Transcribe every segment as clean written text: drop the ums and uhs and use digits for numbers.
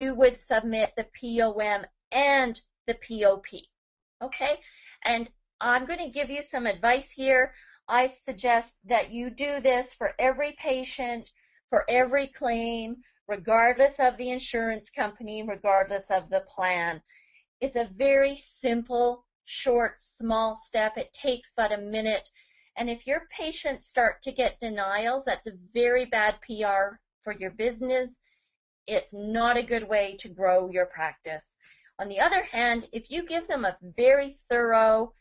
you would submit the POM and the POP. Okay, and I'm going to give you some advice here. I suggest that you do this for every patient, for every claim, regardless of the insurance company, regardless of the plan. It's a very simple, short, small step. It takes but a minute. And if your patients start to get denials, that's a very bad PR for your business. It's not a good way to grow your practice. On the other hand, if you give them a very thorough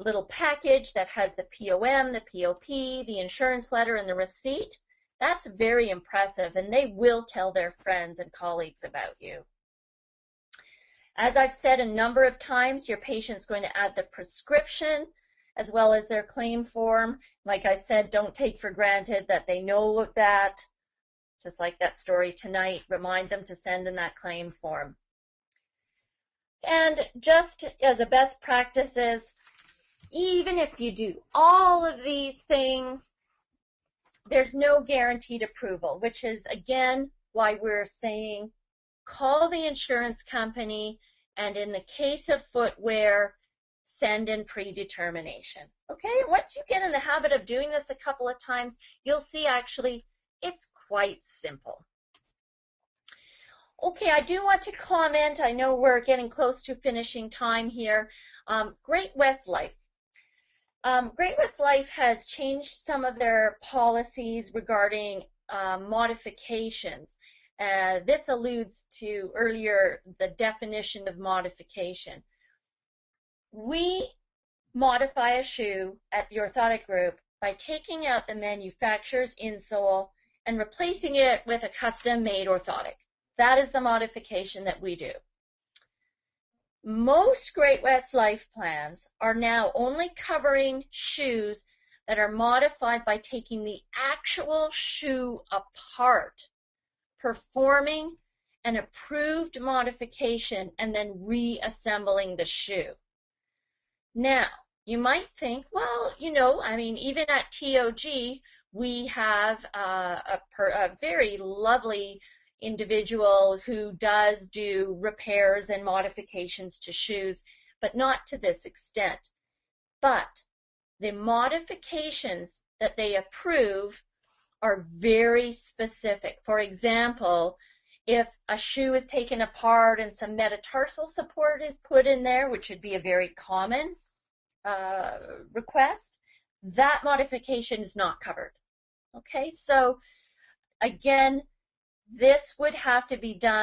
little package that has the POM, the POP, the insurance letter, and the receipt, that's very impressive, and they will tell their friends and colleagues about you. As I've said a number of times, your patient's going to add the prescription as well as their claim form. Like I said, don't take for granted that they know that. Just like that story tonight, remind them to send in that claim form. And just as a best practices, even if you do all of these things, there's no guaranteed approval, which is, again, why we're saying call the insurance company, and in the case of footwear, send in predetermination. Okay, once you get in the habit of doing this a couple of times, you'll see actually it's quite simple. Okay, I do want to comment. I know we're getting close to finishing time here. Great West Life. Great West Life has changed some of their policies regarding modifications. This alludes to earlier the definition of modification. We modify a shoe at the Orthopedic Group by taking out the manufacturer's insole and replacing it with a custom-made orthotic. That is the modification that we do. Most Great West Life plans are now only covering shoes that are modified by taking the actual shoe apart, performing an approved modification, and then reassembling the shoe. Now, you might think, well, even at TOG, we have a very lovely individual who does do repairs and modifications to shoes, but not to this extent. But the modifications that they approve are very specific. For example, if a shoe is taken apart and some metatarsal support is put in there, which would be a very common request, that modification is not covered. Okay, so again, this would have to be done